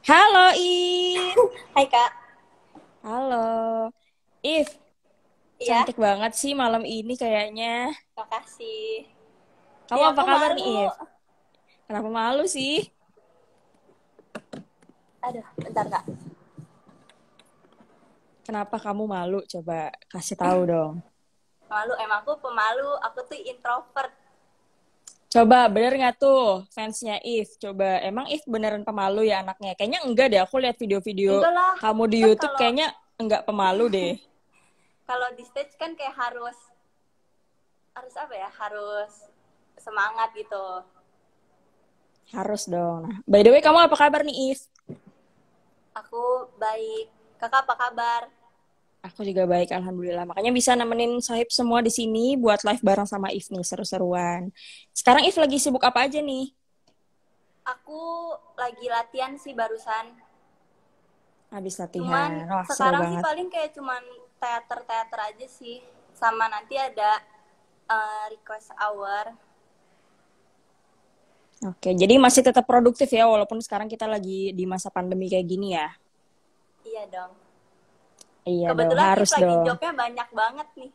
Halo If. Hai Kak, Halo. If, iya, cantik banget sih malam ini kayaknya. makasih. Kamu apa Aku kabar nih malu. If? Kenapa malu sih? Aduh, bentar Kak. Kenapa kamu malu? Coba kasih tahu dong. Malu, emang aku pemalu, aku tuh introvert. Coba bener nggak tuh fansnya If? Coba emang If beneran pemalu ya anaknya? Kayaknya enggak deh. Aku lihat video-video Enggak lah, kamu di kan YouTube kalau kayaknya enggak pemalu deh. kalau di stage kan kayak harus harus apa ya? Harus semangat gitu. Harus dong. Nah, by the way kamu apa kabar nih If? Aku baik. Kakak apa kabar? Aku juga baik, alhamdulillah. Makanya bisa nemenin Sahib semua di sini buat live bareng sama If nih, seru-seruan. Sekarang If lagi sibuk apa aja nih? Aku lagi latihan sih barusan. Habis Cuman latihan. Wah, seru sekarang sih banget. paling kayak cuman teater-teater aja sih. Sama nanti ada request hour. Oke, jadi masih tetap produktif ya, walaupun sekarang kita lagi di masa pandemi kayak gini ya. Iya dong. Iya dong, Kebetulan If harus lagi dong. jobnya banyak banget nih.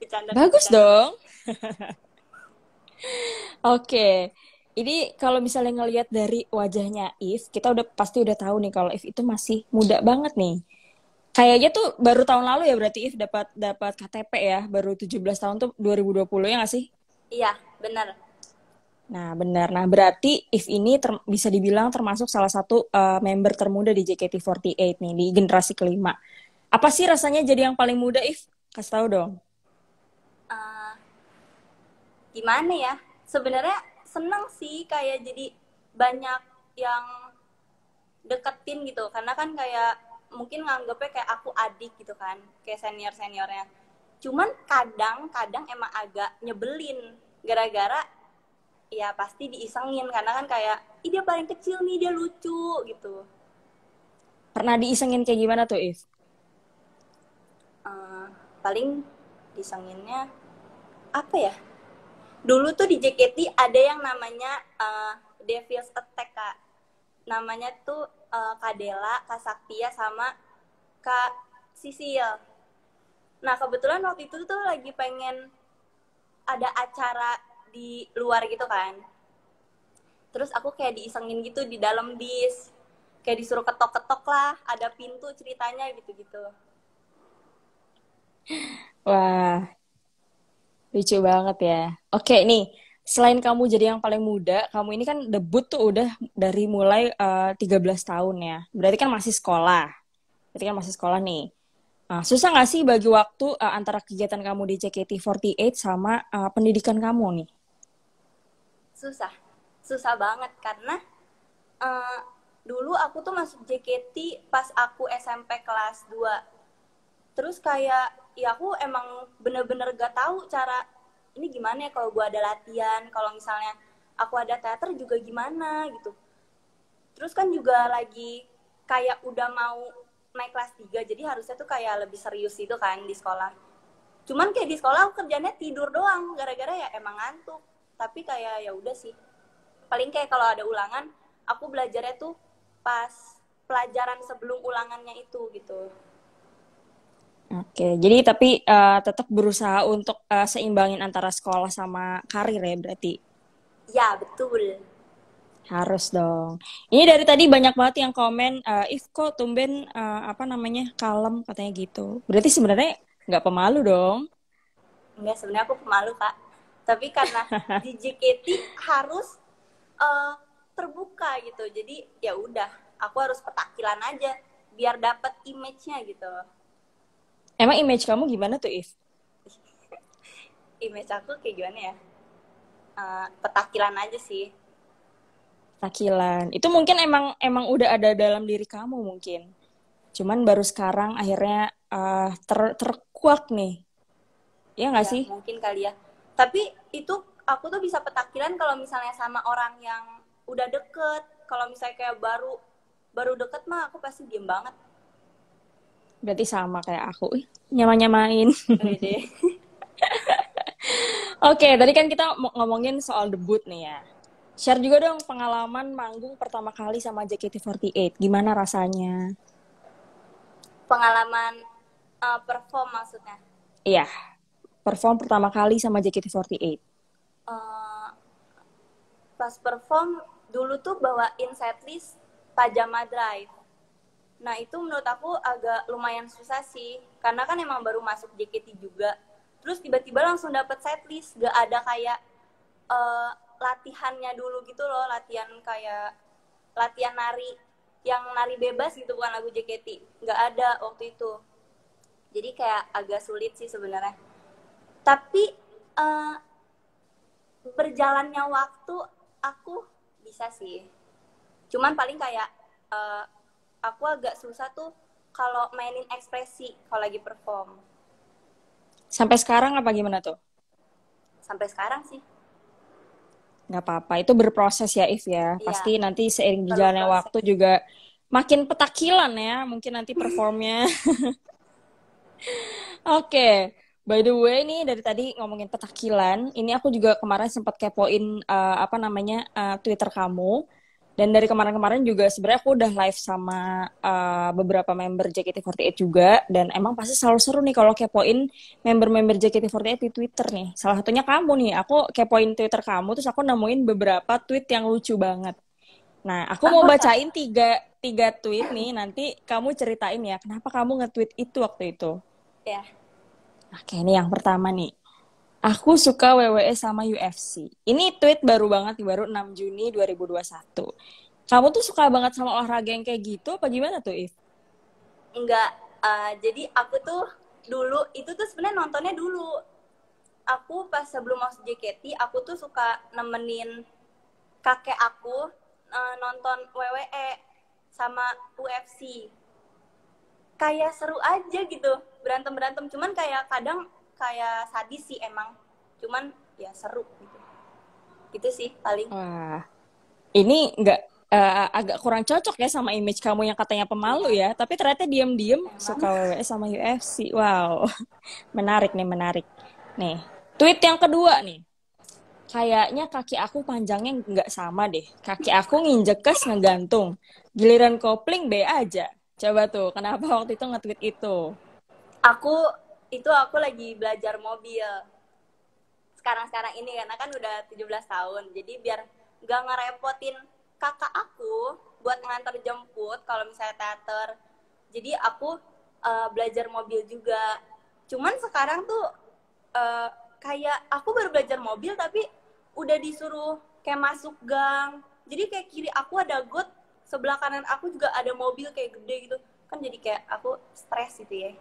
Bercanda, Bagus bercanda. dong. Oke, ini kalau misalnya ngelihat dari wajahnya If, kita udah pasti udah tahu nih kalau If itu masih muda banget nih. Kayaknya tuh baru tahun lalu ya berarti If dapat dapat KTP ya, baru 17 tahun tuh 2020 ya nggak sih? Iya, benar. Nah, benar. Nah, berarti If ini bisa dibilang termasuk salah satu member termuda di JKT48 nih, di generasi kelima. Apa sih rasanya jadi yang paling muda, If? Kasih tahu dong. Eh, Gimana ya? Sebenarnya seneng sih kayak jadi banyak yang deketin gitu. Karena kan kayak mungkin nganggepnya kayak aku adik gitu kan. Kayak senior-seniornya. Cuman kadang-kadang emang agak nyebelin. Gara-gara ya pasti diisengin. Karena kan kayak, ih dia paling kecil nih, dia lucu gitu. Pernah diisengin kayak gimana tuh, If? Eh, Paling disenginnya apa ya? Dulu tuh di JKT ada yang namanya Devil's Attack Kak. Namanya tuh Kak Dela, Kak Saktia sama Kak Sisil. Nah kebetulan waktu itu tuh lagi pengen ada acara di luar gitu kan. Terus aku kayak diisengin gitu di dalam bis. Kayak disuruh ketok-ketok lah, ada pintu ceritanya gitu-gitu. Wah, lucu banget ya. Oke, nih. Selain kamu jadi yang paling muda, kamu ini kan debut tuh udah dari mulai 13 tahun ya. Berarti kan masih sekolah. Berarti kan masih sekolah nih. Nah, susah nggak sih bagi waktu antara kegiatan kamu di JKT48 sama pendidikan kamu nih? Susah, susah banget karena uh, dulu aku tuh masuk JKT pas aku SMP kelas 2. Terus kayak ya aku emang bener-bener gak tahu cara ini gimana ya kalau gue ada latihan, kalau misalnya aku ada teater juga gimana gitu. Terus kan juga lagi kayak udah mau naik kelas 3 jadi harusnya tuh kayak lebih serius itu kan di sekolah. Cuman kayak di sekolah aku kerjanya tidur doang gara-gara ya emang ngantuk. Tapi kayak ya udah sih. Paling kayak kalau ada ulangan, aku belajarnya tuh pas pelajaran sebelum ulangannya itu gitu. Oke, jadi tapi tetap berusaha untuk seimbangin antara sekolah sama karir ya berarti. Ya, betul. Harus dong. Ini dari tadi banyak banget yang komen, If kok tumben apa namanya kalem katanya gitu. Berarti sebenarnya nggak pemalu dong. Enggak, sebenarnya aku pemalu, Kak. Tapi karena di JKT harus eh, terbuka gitu. Jadi ya udah, aku harus petakilan aja biar dapet image-nya gitu. Emang image kamu gimana tuh, If? Image aku kayak gimana ya? Petakilan aja sih. Takilan. Itu mungkin emang emang udah ada dalam diri kamu mungkin. Cuman baru sekarang akhirnya terkuak nih. Ya nggak Ya, sih? mungkin kali ya. Tapi itu aku tuh bisa petakilan kalau misalnya sama orang yang udah deket. Kalau misalnya kayak baru baru deket mah aku pasti diem banget. Berarti sama kayak aku. Ih, nyama-nyamain. Wede. Oke, tadi kan kita ngomongin soal debut nih ya. Share juga dong pengalaman manggung pertama kali sama JKT48. Gimana rasanya? Pengalaman perform maksudnya. Iya, perform pertama kali sama JKT48. Eh, Pas perform dulu tuh bawain setlist Pajama Drive. Nah itu menurut aku agak lumayan susah sih, karena kan emang baru masuk JKT juga. Terus tiba-tiba langsung dapet setlist, gak ada kayak latihannya dulu gitu loh, latihan nari yang nari bebas gitu, bukan lagu JKT, nggak ada waktu itu. Jadi kayak agak sulit sih sebenarnya. Tapi uh, berjalannya waktu aku bisa sih. Cuman paling kayak uh, aku agak susah tuh kalau mainin ekspresi kalau lagi perform. Sampai sekarang apa gimana tuh? Sampai sekarang sih. Nggak apa-apa, itu berproses ya If ya. Iya, Pasti nanti seiring perlu berjalannya proses. waktu juga makin petakilan ya, mungkin nanti performnya. Oke, by the way nih dari tadi ngomongin petakilan, ini aku juga kemarin sempat kepoin apa namanya Twitter kamu. Dan dari kemarin-kemarin juga sebenarnya aku udah live sama beberapa member JKT48 juga, dan emang pasti selalu seru nih kalau kepoin member-member JKT48 di Twitter nih. Salah satunya kamu nih, aku kepoin Twitter kamu, terus aku nemuin beberapa tweet yang lucu banget. Nah, aku mau bacain tiga tweet nih, nanti kamu ceritain ya kenapa kamu nge-tweet itu waktu itu. Ya, Oke, ini yang pertama nih. Aku suka WWE sama UFC. Ini tweet baru banget, baru 6 Juni 2021. Kamu tuh suka banget sama olahraga yang kayak gitu, apa gimana tuh, If? enggak. Jadi aku tuh dulu itu tuh sebenarnya nontonnya dulu. Aku pas sebelum masuk JKT, aku tuh suka nemenin kakek aku nonton WWE sama UFC. Kayak seru aja gitu, berantem-berantem. Cuman kayak kadang kayak sadis sih emang. Cuman ya seru gitu. Gitu sih paling. Wah, ini nggak agak kurang cocok ya sama image kamu yang katanya pemalu Iya, ya, tapi ternyata diem-diem emang. suka WWE sama UFC. Wow, menarik nih, menarik. Nih, tweet yang kedua nih. Kayaknya kaki aku panjangnya nggak sama deh. Kaki aku nginjekes ngegantung. Giliran kopling B aja. Coba tuh, kenapa waktu itu nge-tweet itu? Aku lagi belajar mobil sekarang-sekarang ini, karena kan udah 17 tahun. Jadi biar gak ngerepotin kakak aku buat ngantar jemput kalau misalnya teater. Jadi aku belajar mobil juga. Cuman sekarang tuh kayak aku baru belajar mobil tapi udah disuruh kayak masuk gang. Jadi kayak kiri aku ada got, sebelah kanan aku juga ada mobil kayak gede gitu. Kan jadi kayak aku stres gitu ya.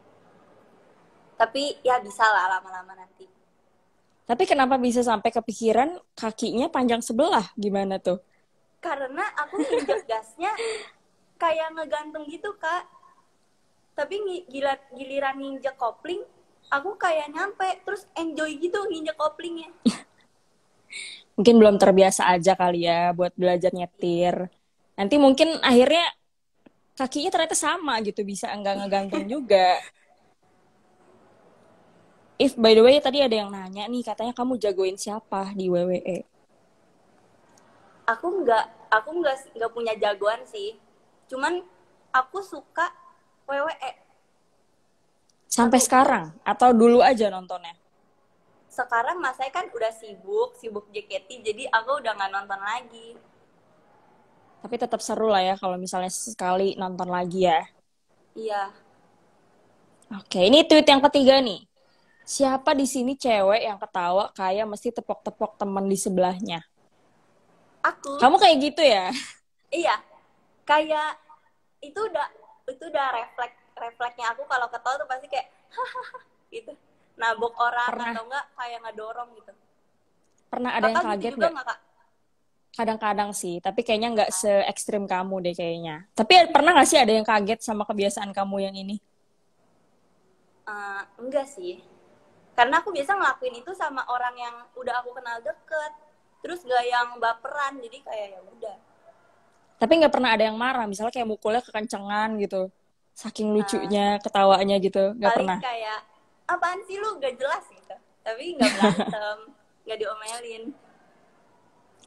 Tapi ya bisa lah lama-lama nanti. Tapi kenapa bisa sampai kepikiran kakinya panjang sebelah? Gimana tuh? Karena aku nginjek gasnya kayak ngegantung gitu, Kak. Tapi giliran nginjek kopling, aku kayak nyampe. Terus enjoy gitu nginjek koplingnya. Mungkin belum terbiasa aja kali ya buat belajar nyetir. Nanti mungkin akhirnya kakinya ternyata sama gitu, bisa enggak ngegantung juga. If by the way tadi ada yang nanya nih, katanya kamu jagoin siapa di WWE? Aku nggak punya jagoan sih. Cuman aku suka WWE. Sampai sekarang atau dulu aja nontonnya? Sekarang Mas saya kan udah sibuk JKT, jadi aku udah nggak nonton lagi. Tapi tetap seru lah ya kalau misalnya sekali nonton lagi ya. Iya, Oke, ini tweet yang ketiga nih. Siapa di sini cewek yang ketawa kayak mesti tepok-tepok teman di sebelahnya? aku Kamu kayak gitu ya? iya kayak itu udah refleksnya aku kalau ketawa tuh pasti kayak gitu, nabok orang Pernah atau enggak kayak ngedorong gitu. pernah ada yang Kakak gitu kaget juga nggak? nggak, Kak? Kadang-kadang sih, tapi kayaknya nggak se ekstrim kamu deh kayaknya. Tapi pernah nggak sih ada yang kaget sama kebiasaan kamu yang ini? Enggak sih, karena aku biasa ngelakuin itu sama orang yang udah aku kenal deket, terus gak yang baperan, jadi kayak ya udah. Tapi nggak pernah ada yang marah, misalnya kayak mukulnya kekencengan gitu. Saking uh, lucunya, ketawanya gitu. Nggak Paling pernah. kayak apaan sih lu, gak jelas gitu, tapi nggak berantem, nggak diomelin.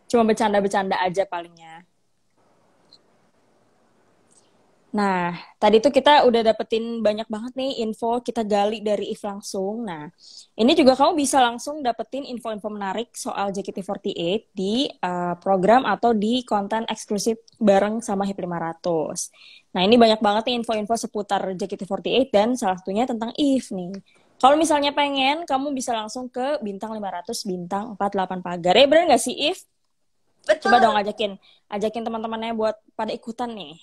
Cuma bercanda-bercanda aja palingnya. Nah, tadi tuh kita udah dapetin banyak banget nih info, kita gali dari If langsung. Nah, ini juga kamu bisa langsung dapetin info-info menarik soal JKT48 di program atau di konten eksklusif bareng sama HIP 500. Nah, ini banyak banget nih info-info seputar JKT48 dan salah satunya tentang If nih. Kalau misalnya pengen, kamu bisa langsung ke bintang 500, bintang 48 pagar. Ya bener nggak sih, If? Coba dong Betul. ajakin teman-temannya buat pada ikutan nih.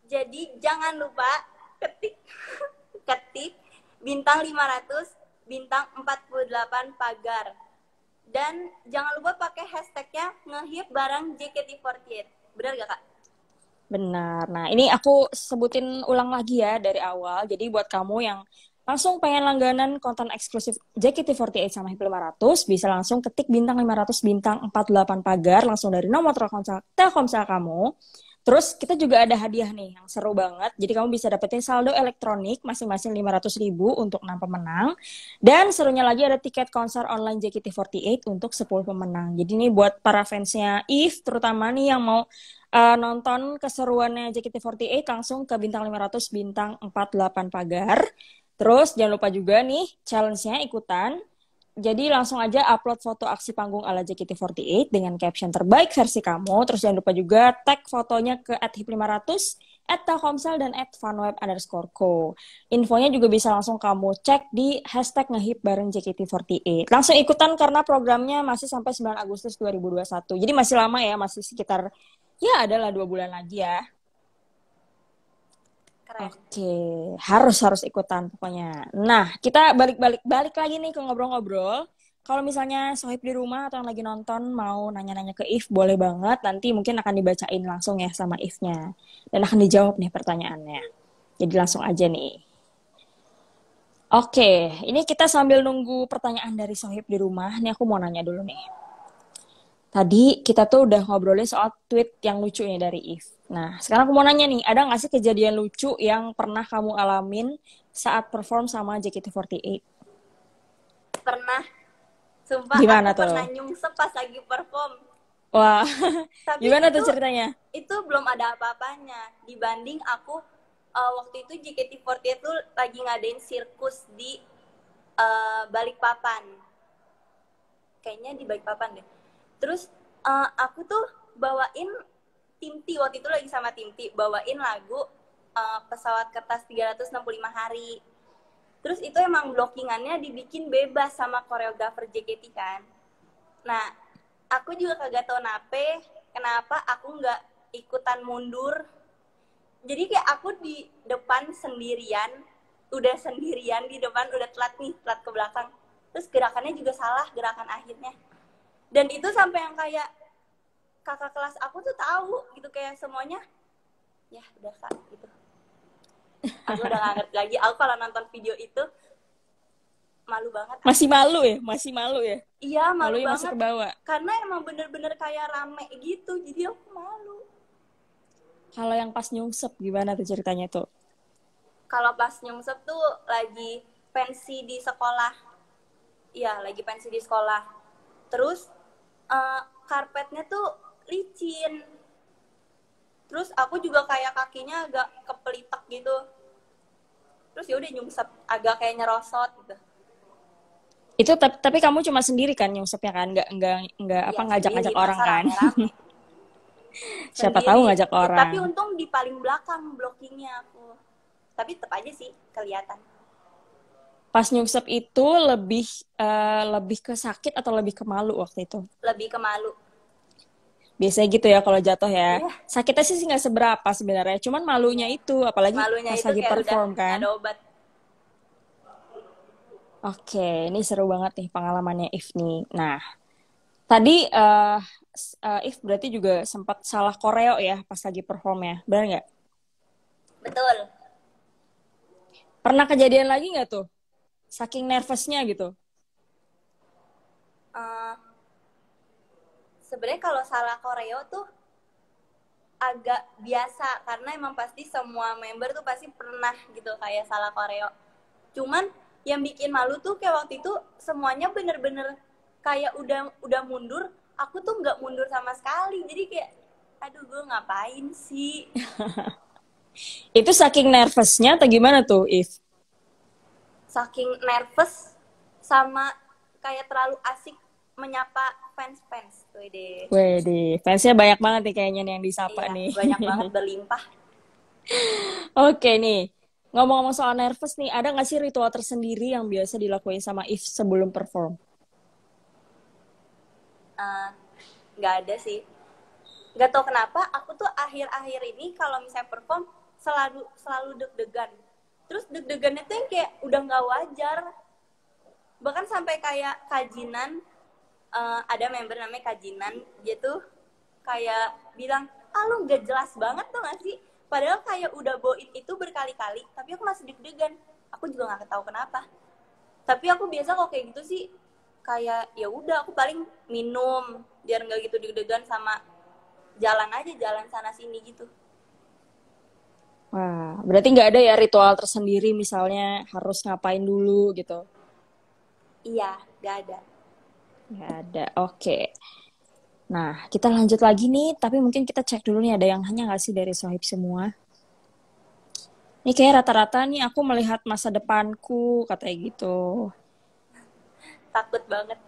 Jadi jangan lupa ketik ketik bintang 500, bintang 48 pagar. Dan jangan lupa pakai hashtagnya ngehip bareng JKT48. Benar gak, Kak? Benar. Nah, ini aku sebutin ulang lagi ya dari awal. Jadi buat kamu yang langsung pengen langganan konten eksklusif JKT48 sama HIP 500, bisa langsung ketik bintang 500 bintang 48 pagar langsung dari nomor Telkomsel kamu. Terus kita juga ada hadiah nih yang seru banget. Jadi kamu bisa dapetin saldo elektronik masing-masing 500.000 untuk 6 pemenang. Dan serunya lagi ada tiket konser online JKT48 untuk 10 pemenang. Jadi ini buat para fansnya If, terutama nih yang mau nonton keseruannya JKT48 langsung ke bintang 500 bintang 48 pagar. Terus jangan lupa juga nih challenge-nya ikutan. Jadi langsung aja upload foto aksi panggung ala JKT48 dengan caption terbaik versi kamu. Terus jangan lupa juga tag fotonya ke @hip500, @telkomsel, dan @funweb_co. Infonya juga bisa langsung kamu cek di hashtag ngehip bareng JKT48. Langsung ikutan karena programnya masih sampai 9 Agustus 2021. Jadi masih lama ya, masih sekitar ya adalah 2 bulan lagi ya. Keren. Oke, harus ikutan pokoknya. Nah, kita balik lagi nih ke ngobrol-ngobrol. Kalau misalnya Sohib di rumah atau yang lagi nonton mau nanya-nanya ke If, boleh banget. Nanti mungkin akan dibacain langsung ya sama If-nya. Dan akan dijawab nih pertanyaannya. Jadi langsung aja nih. Oke, ini kita sambil nunggu pertanyaan dari Sohib di rumah. Nih aku mau nanya dulu nih. Tadi kita tuh udah ngobrolin soal tweet yang lucu nih dari If. Nah, sekarang aku mau nanya nih, ada nggak sih kejadian lucu yang pernah kamu alamin saat perform sama JKT48? Pernah. Sumpah aku Gimana pernah tuh? nyungsep pas lagi perform. Wah, Tapi gimana tuh ceritanya? itu belum ada apa-apanya. Dibanding aku waktu itu JKT48 tuh lagi ngadain sirkus di Balikpapan. Kayaknya di Balikpapan deh. Terus aku tuh bawain tim T, waktu itu lagi sama tim T, bawain lagu pesawat kertas 365 hari. Terus itu emang blockingannya dibikin bebas sama koreografer JKT kan. Nah, aku juga kagak tau kenapa aku nggak ikutan mundur. Jadi kayak aku di depan sendirian, udah sendirian di depan, udah telat ke belakang. Terus gerakannya juga salah, gerakan akhirnya. Dan itu sampai yang kayak kakak kelas aku tuh tahu gitu, kayak semuanya ya udah Kak gitu. Aku udah gak ngerti lagi. Aku kalau nonton video itu malu banget. Masih malu ya? Masih malu ya? Iya, malu Malunya masih banget. kebawa. Karena emang bener-bener kayak rame gitu. Jadi aku malu. Kalau yang pas nyungsep gimana tuh ceritanya tuh? Kalau pas nyungsep tuh lagi pensi di sekolah. Iya, lagi pensi di sekolah. Terus karpetnya tuh licin. Terus aku juga kayak kakinya agak kepelitek gitu. Terus ya udah nyungsep, agak kayak nyerosot gitu. Itu tapi kamu cuma sendiri kan nyungsepnya kan? Nggak apa Iya, ngajak-ngajak sendiri, orang masa kan? rame-rame. Siapa tahu ngajak Tapi orang. untung di paling belakang blockingnya aku. Tapi tetap aja sih kelihatan. Pas nyungsep itu lebih ke sakit atau lebih ke malu waktu itu? Lebih ke malu. Biasanya gitu ya kalau jatuh ya. Iya, Sakitnya sih nggak seberapa sebenarnya. Cuman malunya iya. itu, apalagi Malunya pas itu lagi kayak udah perform nggak kan. ada obat. Oke, ini seru banget nih pengalamannya If nih. Nah, tadi If berarti juga sempat salah koreo ya pas lagi perform ya. Benar nggak? Betul. Pernah kejadian lagi nggak tuh? Saking nervousnya gitu. Uh, Sebenarnya kalau salah koreo tuh agak biasa karena emang pasti semua member tuh pasti pernah gitu kayak salah koreo. Cuman yang bikin malu tuh kayak waktu itu semuanya bener-bener kayak udah mundur, aku tuh nggak mundur sama sekali. Jadi kayak, aduh gue ngapain sih? Itu saking nervousnya atau gimana tuh, If? Saking nervous sama kayak terlalu asik menyapa fans-fans. Wede. Wede, fansnya banyak banget nih kayaknya nih yang disapa Iya, nih. banyak banget berlimpah. Oke nih, ngomong-ngomong soal nervous nih, ada nggak sih ritual tersendiri yang biasa dilakuin sama If sebelum perform? Eh, nggak ada sih. Nggak tahu kenapa aku tuh akhir-akhir ini kalau misalnya perform selalu selalu deg-degan. Terus deg-degannya tuh yang kayak udah nggak wajar. Bahkan sampai kayak Kajinan, ada member namanya Kajinan, dia tuh kayak bilang, ah lu nggak jelas banget tuh nggak sih? Padahal kayak udah bawain itu berkali-kali, tapi aku masih deg-degan. Aku juga nggak tahu kenapa. Tapi aku biasa kok kayak gitu sih, kayak ya udah aku paling minum biar nggak gitu deg-degan, sama jalan aja, jalan sana sini gitu. Wah, berarti nggak ada ya ritual tersendiri misalnya harus ngapain dulu gitu? Iya, nggak ada. Nggak ada, oke. Nah, kita lanjut lagi nih, tapi mungkin kita cek dulu nih ada yang hanya nggak sih dari Sohib semua. Ini kayak rata-rata nih aku melihat masa depanku, katanya gitu. Takut banget.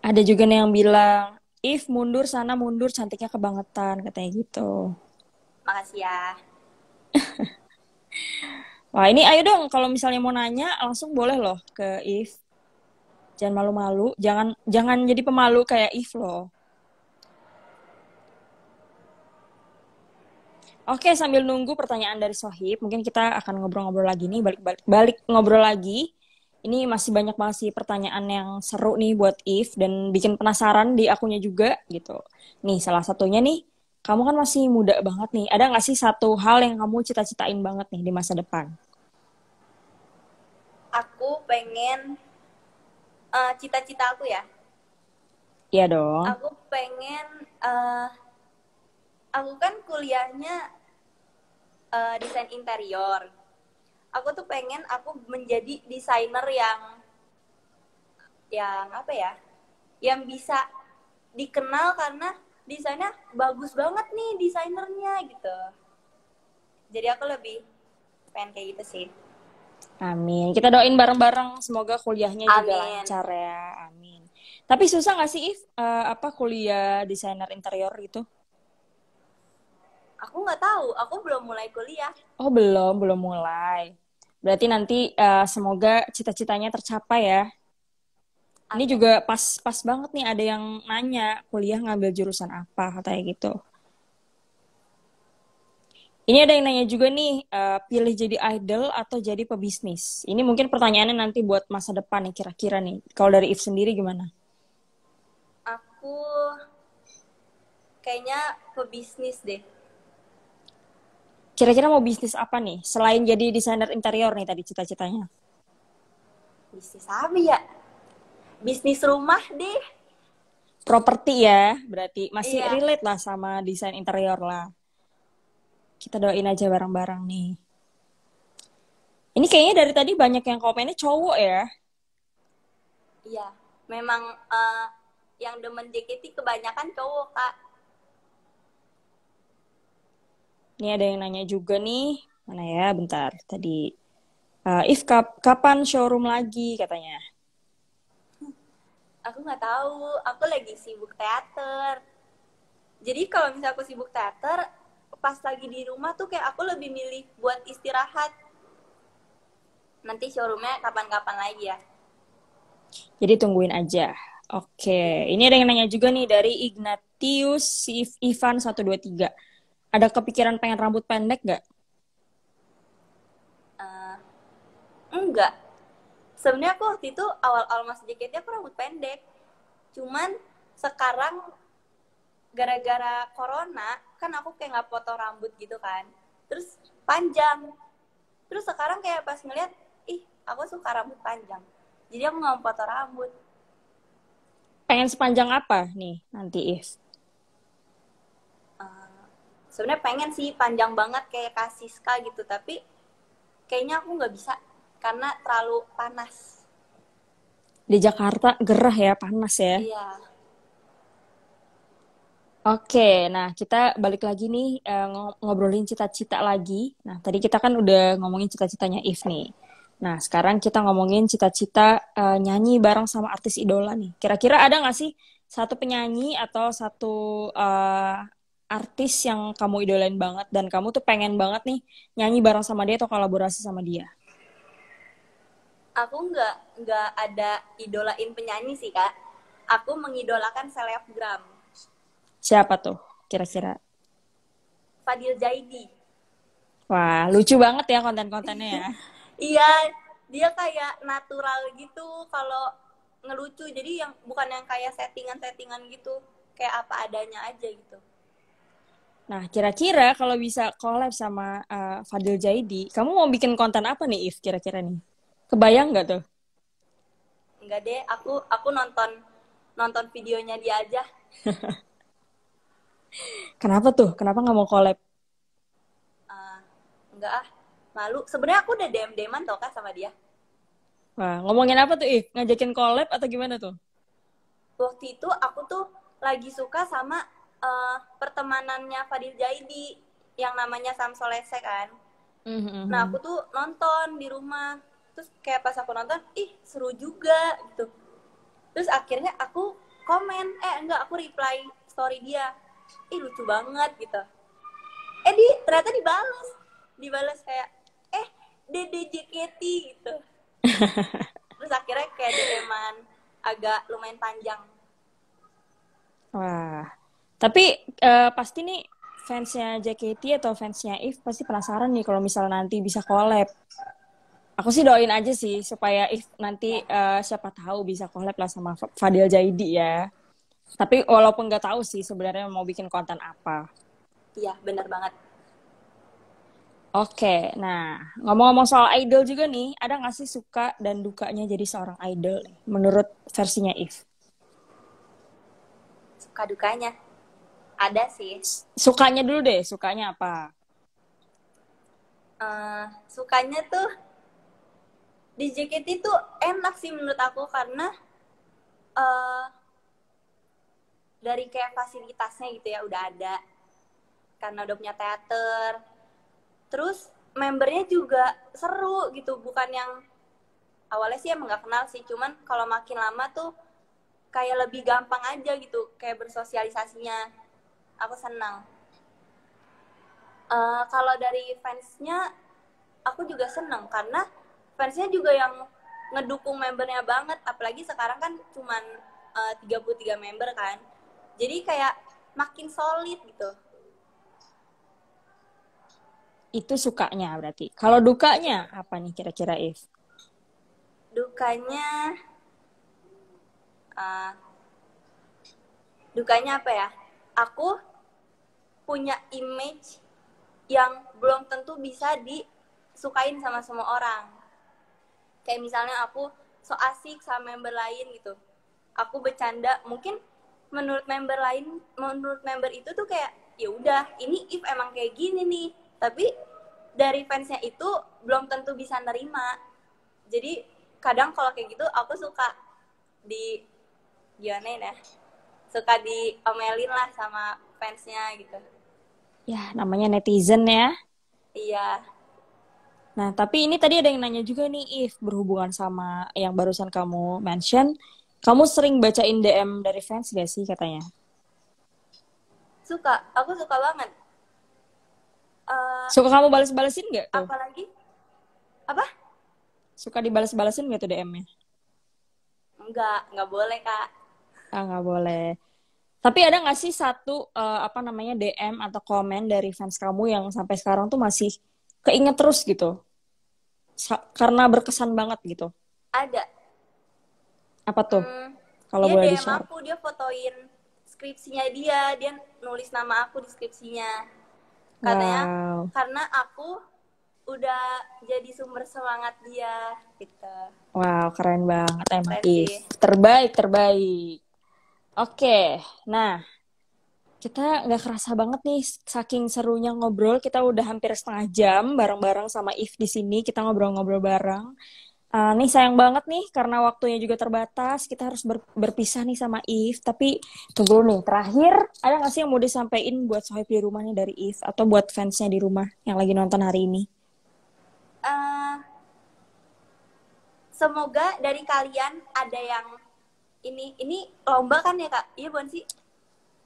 Ada juga nih yang bilang, If mundur sana mundur cantiknya kebangetan, katanya gitu. Makasih ya. Wah, ini ayo dong kalau misalnya mau nanya langsung boleh loh ke If. Jangan malu-malu, jangan jangan jadi pemalu kayak If loh. Oke, sambil nunggu pertanyaan dari Sohib, mungkin kita akan ngobrol-ngobrol lagi nih, balik ngobrol lagi. Ini masih banyak banget sih pertanyaan yang seru nih buat If dan bikin penasaran di akunnya juga gitu. Nih, salah satunya nih, kamu kan masih muda banget nih. Ada nggak sih satu hal yang kamu cita-citain banget nih di masa depan? Aku pengen, cita-cita aku ya, Iya dong. aku pengen, uh, aku kan kuliahnya desain interior. Aku tuh pengen aku menjadi desainer yang apa ya, yang bisa dikenal karena desainnya bagus banget nih desainernya gitu. Jadi aku lebih pengen kayak gitu sih. Amin. Kita doain bareng-bareng semoga kuliahnya juga Amin. lancar ya. Amin. Tapi susah nggak sih If apa kuliah desainer interior gitu? Aku nggak tahu, aku belum mulai kuliah. Oh, belum mulai. Berarti nanti semoga cita-citanya tercapai ya. Ini Amin. juga pas banget nih ada yang nanya kuliah ngambil jurusan apa katanya gitu. Ini ada yang nanya juga nih, pilih jadi idol atau jadi pebisnis? Ini mungkin pertanyaannya nanti buat masa depan nih kira-kira nih. Kalau dari If sendiri gimana? Aku kayaknya pebisnis deh. Kira-kira mau bisnis apa nih? Selain jadi desainer interior nih tadi cita-citanya. Bisnis apa ya? Bisnis rumah deh. Properti ya, berarti masih Iya. relate lah sama desain interior lah. Kita doain aja bareng-bareng nih. Ini kayaknya dari tadi banyak yang komennya cowok ya. Iya. Memang yang demen JKT kebanyakan cowok, Kak. Ini ada yang nanya juga nih. Mana ya, bentar. Tadi. If kapan showroom lagi katanya. Aku nggak tahu. Aku lagi sibuk teater. Jadi kalau misalnya aku sibuk teater, pas lagi di rumah tuh kayak aku lebih milih buat istirahat. Nanti showroomnya kapan-kapan lagi ya. Jadi tungguin aja. Oke, ini ada yang nanya juga nih dari Ignatius Ivan 123. Ada kepikiran pengen rambut pendek gak? Enggak. Sebenarnya aku waktu itu awal-awal masuk JKT aku rambut pendek. Cuman sekarang gara-gara corona kan aku kayak nggak potong rambut gitu kan. Terus panjang. Terus sekarang kayak pas ngeliat, ih aku suka rambut panjang. Jadi aku nggak mau potong rambut. Pengen sepanjang apa nih nanti If? Sebenarnya pengen sih panjang banget kayak Kasiska gitu, tapi kayaknya aku nggak bisa karena terlalu panas. Di Jakarta gerah ya, panas ya. Iya. Oke, nah kita balik lagi nih ngobrolin cita-cita lagi. Nah, tadi kita kan udah ngomongin cita-citanya If nih. Nah, sekarang kita ngomongin cita-cita nyanyi bareng sama artis idola nih. Kira-kira ada nggak sih satu penyanyi atau satu artis yang kamu idolain banget dan kamu tuh pengen banget nih nyanyi bareng sama dia atau kolaborasi sama dia? Aku nggak ada idolain penyanyi sih, Kak. Aku mengidolakan selebgram. Siapa tuh kira-kira? Fadil Jaidi. Wah, lucu banget ya konten-kontennya ya. Iya, dia kayak natural gitu kalau ngelucu. Jadi yang bukan yang kayak settingan-settingan gitu, kayak apa adanya aja gitu. Nah, kira-kira kalau bisa collab sama Fadil Jaidi, kamu mau bikin konten apa nih, If, kira-kira nih? Kebayang nggak tuh? Enggak deh, aku nonton nonton videonya dia aja. Kenapa tuh? Kenapa nggak mau collab? Uh, enggak ah, malu. Sebenarnya aku udah DM-DM-an tau Kak sama dia. Wah, ngomongin apa tuh, If? Ngajakin collab atau gimana tuh? Waktu itu aku tuh lagi suka sama pertemanannya Fadil Jaidi yang namanya Sam Solese kan. Nah aku Mhm. tuh nonton di rumah, terus kayak pas aku nonton, ih seru juga gitu. Terus akhirnya aku komen, enggak, aku reply story dia, ih lucu banget gitu. Ternyata dibales kayak, Dede JKT gitu. Terus akhirnya kayak DM-an agak lumayan panjang. Wah, tapi pasti nih fansnya JKT atau fansnya If pasti penasaran nih kalau misal nanti bisa collab. Aku sih doain aja sih supaya If nanti Ya, siapa tahu bisa collab lah sama Fadil Jaidi ya. Tapi walaupun nggak tahu sih sebenarnya mau bikin konten apa. iya bener banget. Oke, nah ngomong-ngomong soal idol juga nih, ada nggak sih suka dan dukanya jadi seorang idol nih, menurut versinya If? Suka dukanya ada sih. Sukanya dulu deh, sukanya apa? Sukanya tuh di JKT tuh enak sih menurut aku karena uh, dari kayak fasilitasnya gitu ya udah ada, karena udah punya teater. Terus membernya juga seru gitu, bukan yang awalnya sih emang nggak kenal sih, cuman kalau makin lama tuh kayak lebih gampang aja gitu kayak bersosialisasinya. Aku senang. Kalau dari fansnya aku juga senang karena fansnya juga yang ngedukung membernya banget, apalagi sekarang kan cuman 33 member kan, jadi kayak makin solid gitu. Itu sukanya berarti. Kalau dukanya apa nih kira-kira If? Dukanya uh, dukanya apa ya, aku punya image yang belum tentu bisa disukain sama semua orang. Kayak misalnya aku so asik sama member lain gitu, aku bercanda, mungkin menurut member itu tuh kayak ya udah ini if emang kayak gini nih, tapi dari fansnya itu belum tentu bisa nerima. Jadi kadang kalau kayak gitu aku suka di gimana ya, suka diomelin lah sama fansnya gitu. Ya, namanya netizen ya. Iya. Nah, tapi ini tadi ada yang nanya juga nih, If, berhubungan sama yang barusan kamu mention, kamu sering bacain DM dari fans gak sih katanya? Aku suka banget. uh, Suka kamu balas-balasin gak tuh? Apalagi apa, Suka dibales-balesin gak tuh DM-nya? nggak boleh Kak. Ah, nggak boleh. Tapi ada nggak sih satu apa namanya DM atau komen dari fans kamu yang sampai sekarang tuh masih keinget terus gitu? Karena berkesan banget gitu. Ada. Apa tuh? Hmm, Kalau dia boleh DM di-share. aku, dia fotoin skripsinya dia nulis nama aku di skripsinya. Katanya Wow. karena aku udah jadi sumber semangat dia gitu. Wow, keren banget emang Keren If. sih. Terbaik, terbaik. Oke, nah kita nggak kerasa banget nih saking serunya ngobrol. Kita udah hampir setengah jam bareng-bareng sama If di sini. Kita ngobrol-ngobrol bareng. Nih sayang banget nih karena waktunya juga terbatas. Kita harus berpisah nih sama If. Tapi tunggu nih, terakhir ada nggak sih yang mau disampaikan buat Sohib di rumah nih dari If atau buat fansnya di rumah yang lagi nonton hari ini? Eh, Semoga dari kalian ada yang ini lomba kan ya Kak? Iya bukan sih?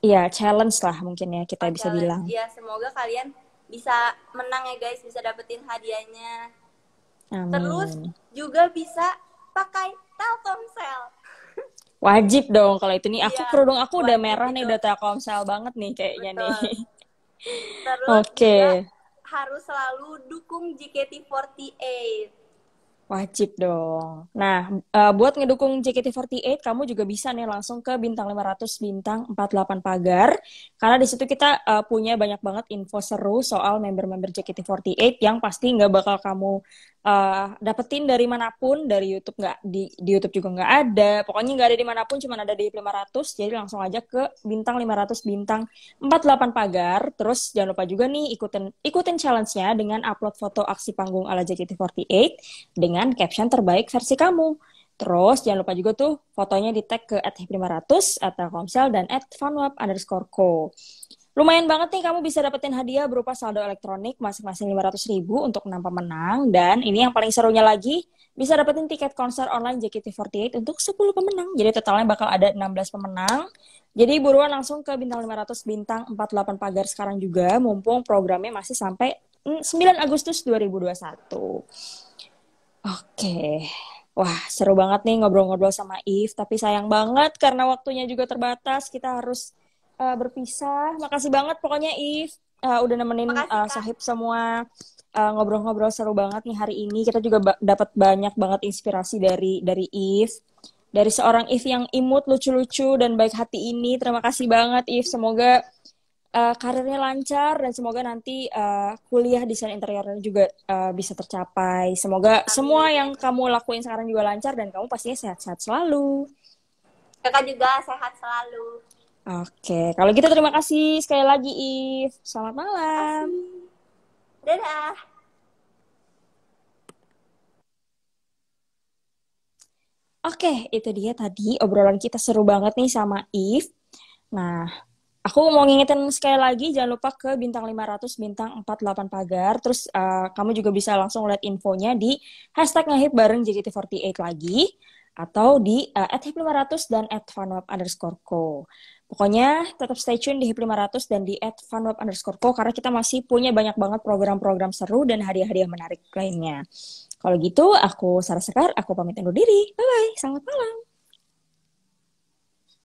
Iya, challenge lah mungkin ya kita Oh, bisa challenge. bilang. Ya, semoga kalian bisa menang ya guys, bisa dapetin hadiahnya. Terus Amin. juga bisa pakai Telkomsel. Wajib dong kalau itu nih. Aku Iya, kerudung aku udah wajib merah nih, itu. udah Telkomsel banget nih kayaknya nih. Betul. Terus Oke. juga harus selalu dukung JKT48. Wajib dong. Nah, buat ngedukung JKT48, kamu juga bisa nih langsung ke bintang 500 bintang 48 pagar. Karena di situ kita punya banyak banget info seru soal member-member JKT48 yang pasti nggak bakal kamu dapetin dari manapun. Dari YouTube nggak, di YouTube juga nggak ada. Pokoknya nggak ada di manapun, cuma ada di 500. Jadi langsung aja ke bintang 500 bintang 48 pagar. Terus jangan lupa juga nih ikutin challenge-nya dengan upload foto aksi panggung ala JKT48 dengan caption terbaik versi kamu. Terus jangan lupa juga tuh fotonya di tag ke @hip500, @telkomsel, dan @funweb_co. Lumayan banget nih kamu bisa dapetin hadiah berupa saldo elektronik masing-masing 500.000 untuk 6 pemenang. Dan ini yang paling serunya lagi, bisa dapetin tiket konser online JKT48 untuk 10 pemenang. Jadi totalnya bakal ada 16 pemenang. Jadi buruan langsung ke bintang 500 bintang 48 pagar sekarang juga, mumpung programnya masih sampai 9 Agustus 2021. Oke. Wah, seru banget nih ngobrol-ngobrol sama If, tapi sayang banget karena waktunya juga terbatas, kita harus berpisah. Makasih banget pokoknya If, udah nemenin Makasih Kak. Sohib semua ngobrol-ngobrol seru banget nih hari ini. Kita juga dapat banyak banget inspirasi dari If. Dari seorang If yang imut, lucu-lucu, dan baik hati ini. Terima kasih banget If, semoga karirnya lancar dan semoga nanti kuliah desain interiornya juga bisa tercapai. Semoga semua Amin. yang kamu lakuin sekarang juga lancar dan kamu pastinya sehat-sehat selalu. Kakak juga sehat selalu. Oke, kalau gitu terima kasih sekali lagi If. Selamat malam. Makasih. Dadah. Oke, itu dia tadi obrolan kita seru banget nih sama If. Nah, aku mau ngingetin sekali lagi, jangan lupa ke bintang 500, bintang 48 pagar. Terus kamu juga bisa langsung lihat infonya di hashtag ngehip bareng JKT48 lagi. Atau di @hip500 dan @funweb_co. Pokoknya tetap stay tune di hip500 dan di @funweb_co karena kita masih punya banyak banget program-program seru dan hadiah-hadiah menarik lainnya. Kalau gitu, aku Sarah Sekar, aku pamit undur diri. Bye-bye, selamat malam.